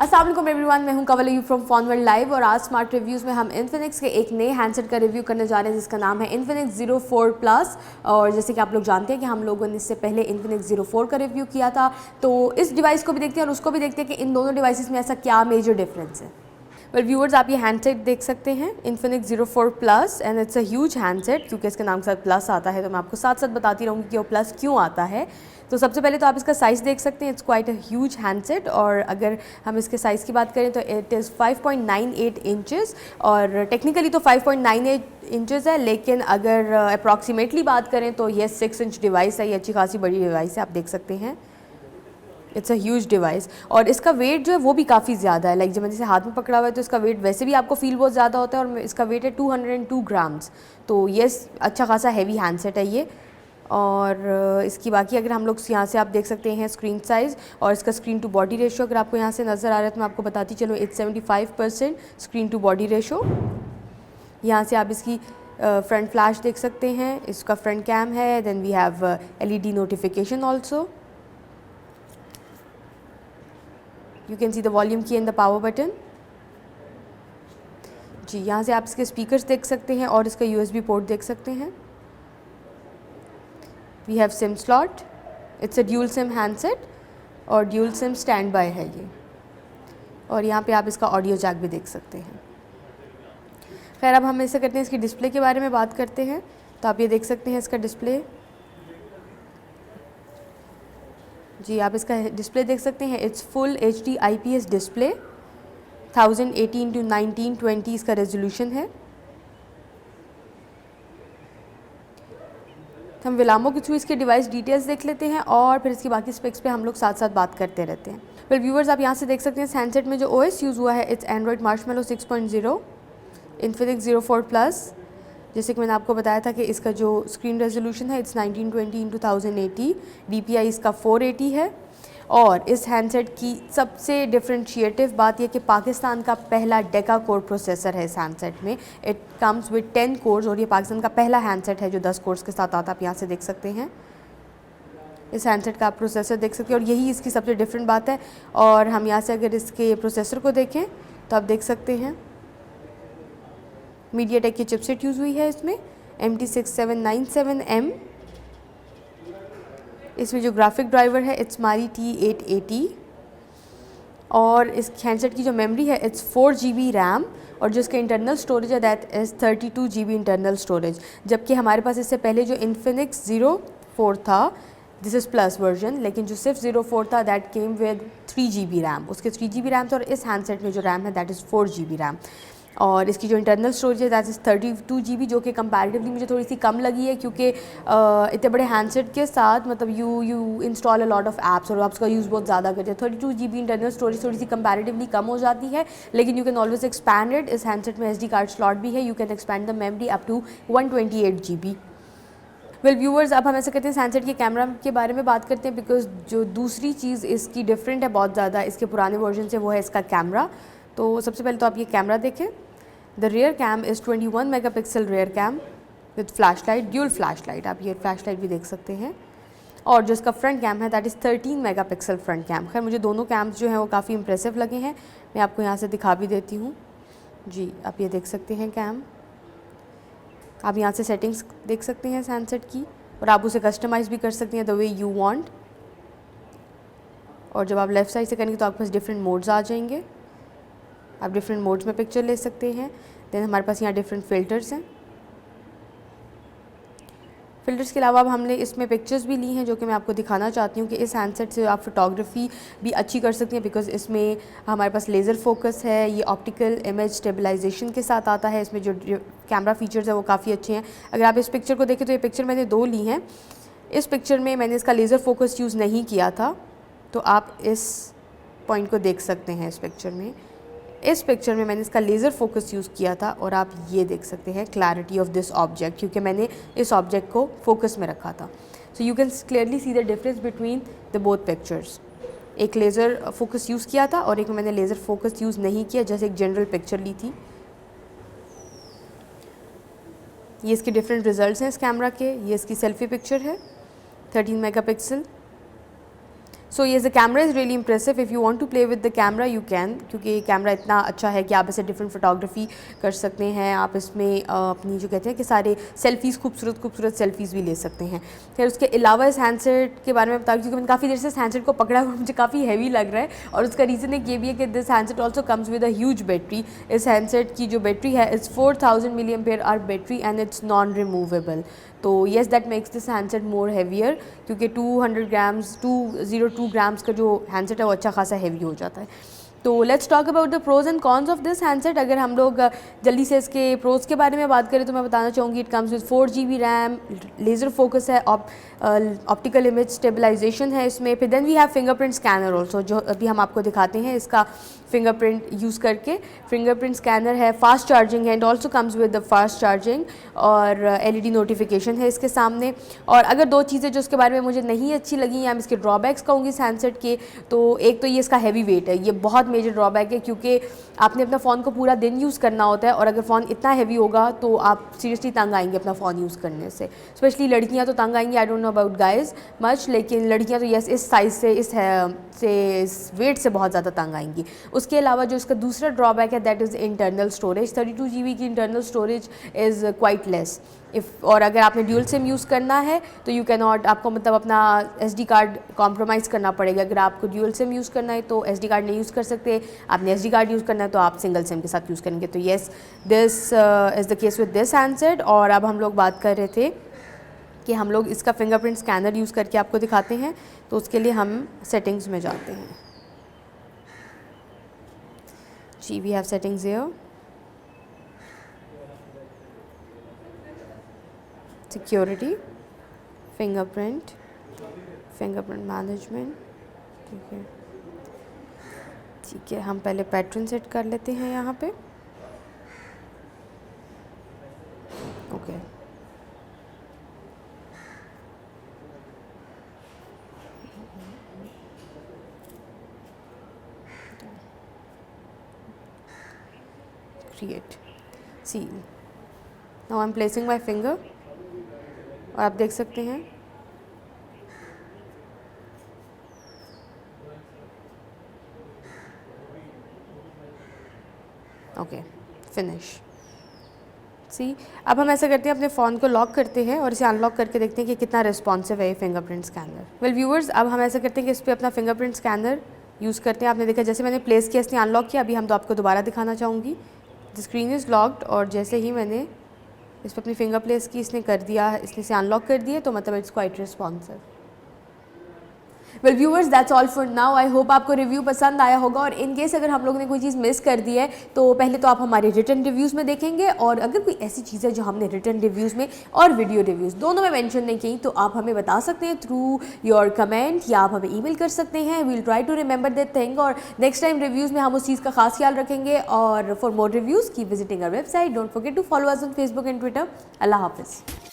अस्सलाम वालेकुम एवरीवन, मैं हूं Kawal Ayub from Phone World Live और आज स्मार्ट रिव्यूज़ में हम इन्फिनिक्स के एक नए हैंडसेट का रिव्यू करने जा रहे हैं जिसका नाम है इन्फिनिक्स ज़ीरो 4 प्लस। और जैसे कि आप लोग जानते हैं कि हम लोगों ने इससे पहले इन्फिनिक्स ज़ीरो 4 का रिव्यू किया था, तो इस डिवाइस को भी देखते हैं और उसको भी देखते हैं कि इन दोनों डिवाइसेस में ऐसा क्या मेजर डिफरेंस है। वेल व्यूअर्स, आप ये हैंडसेट देख सकते हैं Infinix zero 4 plus and it's a huge handset. क्योंकि इसके नाम के साथ प्लस आता है तो मैं आपको साथ साथ बताती रहूँगी कि वो प्लस क्यों आता है। तो सबसे पहले तो आप इसका साइज़ देख सकते हैं, it's quite a huge handset. और अगर हम इसके साइज़ की बात करें तो इट इज़ 5.98 इंचेस और टेक्निकली तो 5.98 इंचेस है, लेकिन अगर अप्रॉक्सीमेटली बात करें तो ये 6 इंच डिवाइस है। ये अच्छी खासी बड़ी डिवाइस है, आप देख सकते हैं। इट्स अ ह्यूज डिवाइस और इसका वेट जो है वो भी काफ़ी ज़्यादा है। लाइक जब मैंने इसे हाथ में पकड़ा हुआ है तो इसका वेट वैसे भी आपको फील बहुत ज़्यादा होता है और इसका वेट है 202 ग्राम्स। तो ये अच्छा खासा हैवी हैंडसेट है ये। और इसकी बाकी अगर हम लोग यहाँ से आप देख सकते हैं स्क्रीन साइज़ और इसका स्क्रीन टू बॉडी रेशो अगर आपको यहाँ से नज़र आ रहा है तो मैं आपको बताती चलूँ, it's 75% screen to body ratio. यहाँ से आप इसकी फ्रंट फ्लैश देख सकते हैं, इसका फ्रंट कैम है। Then we have LED notification also. You can see the volume key and the power button। जी, यहाँ से आप इसके स्पीकर्स देख सकते हैं और इसका USB पोर्ट देख सकते हैं। We have SIM slot, it's a dual SIM handset और dual SIM स्टैंड बाय है ये। और यहाँ पे आप इसका ऑडियो जैक भी देख सकते हैं। खैर, अब हम ऐसे करते हैं इसकी डिस्प्ले के बारे में बात करते हैं। तो आप ये देख सकते हैं इसका डिस्प्ले। जी, आप इसका डिस्प्ले देख सकते हैं, it's full HD IPS display. 1080x1920 इसका रेजोल्यूशन है। हम विलामो के थ्रू इसके डिवाइस डिटेल्स देख लेते हैं और फिर इसकी बाकी स्पेक्स पे हम लोग साथ साथ बात करते रहते हैं। वेल व्यूअर्स, आप यहाँ से देख सकते हैं इस हैंडसेट में जो OS यूज़ हुआ है it's Android Marshmallow 6.0 Infinix zero 4 plus. जैसे कि मैंने आपको बताया था कि इसका जो स्क्रीन रेजोल्यूशन है इट्स 1920x1080, DPI इसका 480 है। और इस हैंडसेट की सबसे डिफरेंशिएटिव बात यह कि पाकिस्तान का पहला डेका कोर प्रोसेसर है इस हैंडसेट में। इट कम्स विद 10 कोर्स और ये पाकिस्तान का पहला हैंडसेट है जो 10 कोर्स के साथ आता है। आप यहाँ से देख सकते हैं इस हैंडसेट का आप प्रोसेसर देख सकते हैं और यही इसकी सबसे डिफरेंट बात है। और हम यहाँ से अगर इसके प्रोसेसर को देखें तो आप देख सकते हैं मीडियाटेक की चिपसेट यूज़ हुई है इसमें MT6797M। इसमें जो ग्राफिक ड्राइवर है इट्स मारी T880 और इस हैंडसेट की जो मेमोरी है इट्स 4 GB रैम और जो इसका इंटरनल स्टोरेज है that is 32 GB internal storage. जबकि हमारे पास इससे पहले जो इन्फिनिक्स ज़ीरो 4 था, दिस इज़ प्लस वर्जन, लेकिन जो सिर्फ 04 था that came with 3 GB RAM. उसके 3 GB रैम था और इस हैंडसेट में जो रैम है दैट इज़ 4 GB रैम। और इसकी जो इंटरनल स्टोरेज है दैट इज़ 32 GB, जो कि कंपैरेटिवली मुझे थोड़ी सी कम लगी है क्योंकि इतने बड़े हैंडसेट के साथ मतलब you install a lot of apps और आप उसका यूज़ बहुत ज़्यादा करते हैं। 32 GB इंटरनल स्टोरेज थोड़ी सी कंपैरेटिवली कम हो जाती है, लेकिन you can always expand it. इस हैंडसेट में SD कार्ड स्लॉट भी है, you can expand the memory up to 128 GB। Well viewers, अब हम ऐसे करते हैं हैंडसेट के कैमरा के बारे में बात करते हैं बिकॉज जो दूसरी चीज़ इसकी डिफरेंट है बहुत ज़्यादा इसके पुराने वर्जन से, वो है इसका कैमरा। तो सबसे पहले तो आप ये कैमरा देखें। The rear cam is 21 megapixel rear cam with flash light, dual flash light. आप ये फ्लैश लाइट भी देख सकते हैं। और जो इसका फ्रंट कैम है that is 13 megapixel front cam. खैर, मुझे दोनों कैम्स जो हैं वो काफ़ी इंप्रेसिव लगे हैं। मैं आपको यहाँ से दिखा भी देती हूँ। जी, आप ये देख सकते हैं कैम। आप यहाँ से सेटिंग्स देख सकते हैं इस हैंडसेट की और आप उसे कस्टमाइज़ भी कर सकते हैं द वे यू वांट। और जब आप लेफ़्ट साइड से करेंगे तो आपके पास डिफरेंट मोड्स आ जाएंगे। आप डिफरेंट मोड्स में पिक्चर ले सकते हैं। देन हमारे पास यहाँ डिफरेंट फ़िल्टर्स हैं। फ़िल्टर्स के अलावा अब हमने इसमें पिक्चर्स भी ली हैं जो कि मैं आपको दिखाना चाहती हूँ कि इस हैंडसेट से आप फोटोग्राफी भी अच्छी कर सकती हैं बिकॉज इसमें हमारे पास लेज़र फोकस है, ये ऑप्टिकल इमेज स्टेबलाइजेशन के साथ आता है। इसमें जो कैमरा फीचर्स है वो काफ़ी अच्छे हैं। अगर आप इस पिक्चर को देखें तो ये पिक्चर मैंने 2 ली हैं। इस पिक्चर में मैंने इसका लेज़र फोकस यूज़ नहीं किया था, तो आप इस पॉइंट को देख सकते हैं। इस पिक्चर में मैंने इसका लेज़र फोकस यूज़ किया था और आप ये देख सकते हैं क्लैरिटी ऑफ दिस ऑब्जेक्ट क्योंकि मैंने इस ऑब्जेक्ट को फोकस में रखा था। So you can clearly see the difference between the both pictures. एक लेज़र फोकस यूज़ किया था और एक में मैंने लेज़र फोकस यूज़ नहीं किया, जैसे एक जनरल पिक्चर ली थी। ये इसके डिफरेंट रिजल्ट्स हैं इस कैमरा के। ये इसकी सेल्फी पिक्चर है 13 मेगापिक्सल। सो ये the camera is really impressive. If you want to play with the camera you can, क्योंकि कैमरा इतना अच्छा है कि आप इसे डिफरेंट फोटोग्राफी कर सकते हैं. आप इसमें अपनी जो कहते हैं कि सारे सेल्फ़ीज़, खूबसूरत सेल्फ़ीज़ भी ले सकते हैं. फिर उसके अलावा इस हैंडसेट के बारे में बता, क्योंकि मैंने काफ़ी देर से इस हैंडसेट को पकड़ा हुआ, मुझे काफ़ी हैवी लग रहा है. और उसका रीज़न एक ये भी है कि this handset also comes with a huge battery. इस हैंडसेट की जो बैटरी है it's 4000 mAh battery and it's non removable. तो yes that makes this handset more heavier, क्योंकि 202 ग्राम्स का जो हैंडसेट है वो अच्छा खासा हैवी हो जाता है. तो let's talk about the pros and cons of this handset. अगर हम लोग जल्दी से इसके प्रोज के बारे में बात करें तो मैं बताना चाहूँगी it comes with 4 GB RAM, laser focus है, ऑप्टिकल इमेज स्टेबलाइजेशन है इसमें. फिर then we have fingerprint scanner also, जो अभी हम आपको दिखाते हैं इसका फिंगरप्रिंट यूज़ करके. फिंगरप्रिंट स्कैनर है, फास्ट चार्जिंग है, and also comes with the fast charging, और LED नोटिफिकेशन है इसके सामने. और अगर दो चीज़ें जो इसके बारे में मुझे नहीं अच्छी लगी या मैं इसके ड्रॉबैक्स कहूँगी इस हैंडसेट के, तो एक तो ये इसका हैवी वेट है. ये बहुत मेजर ड्रॉबैक है, क्योंकि आपने अपना फ़ोन को पूरा दिन यूज़ करना होता है, और अगर फ़ोन इतना हैवी होगा तो आप सीरियसली तंग आएंगे अपना फ़ोन यूज़ करने से. स्पेशली लड़कियां तो तंग आएंगी. I don't know about guys much, लेकिन लड़कियां तो यस इस साइज़ से, इस वेट से बहुत ज़्यादा तंग आएंगी. उसके अलावा जो इसका दूसरा ड्रॉबैक है that is internal storage. 32 GB की internal storage is quite less. और अगर आपने ड्यूल सिम यूज़ करना है तो यू कैन नॉट, आपको मतलब अपना SD कार्ड कॉम्प्रोमाइज़ करना पड़ेगा. अगर आपको ड्यूल सिम यूज़ करना है तो SD कार्ड नहीं यूज़ कर सकते. आपने SD कार्ड यूज़ करना है तो आप सिंगल सिम के साथ यूज़ करेंगे. तो yes this is the case with this handset. और अब हम लोग बात कर रहे थे कि हम लोग इसका फिंगरप्रिंट स्कैनर यूज़ करके आपको दिखाते हैं. तो उसके लिए हम सेटिंग्स में जाते हैं. जी we have settings here. Security, fingerprint management. ठीक है, हम पहले पैटर्न सेट कर लेते हैं यहाँ पे. Okay, create see. Now I am placing my finger, और आप देख सकते हैं ओके फिनिश. सी, अब हम ऐसा करते हैं, अपने फ़ोन को लॉक करते हैं और इसे अनलॉक करके देखते हैं कि कितना रिस्पॉन्सिव है ये फिंगरप्रिंट स्कैनर. वेल व्यूअर्स, अब हम ऐसा करते हैं कि इस पर अपना फिंगरप्रिंट स्कैनर यूज़ करते हैं. आपने देखा जैसे मैंने प्लेस किया इसने अनलॉक किया. अभी हम तो आपको दोबारा दिखाना चाहूँगी. द स्क्रीन इज़ लॉक्ड, और जैसे ही मैंने इस पर अपनी फिंगर प्लेस की इसने कर दिया, इसने इसे अनलॉक कर दिया, तो मतलब it's quite responsive. Well viewers, that's all for now. I hope आपको रिव्यू पसंद आया होगा. और इन केस अगर हम लोगों ने कोई चीज़ मिस कर दी है तो पहले तो आप हमारे रिटन रिव्यूज़ में देखेंगे, और अगर कोई ऐसी चीज़ है जो हमने रिटन रिव्यूज़ में और वीडियो रिव्यूज़ दोनों में मेंशन नहीं की, तो आप हमें बता सकते हैं थ्रू योर कमेंट, या आप हमें ईमेल कर सकते हैं. We will try to remember that thing, और नेक्स्ट टाइम रिव्यूज़ में हम उस चीज़ का खास ख्याल रखेंगे. और for more reviews keep visiting our website. Don't forget to follow us on Facebook and Twitter. अल्लाह हाफिज़.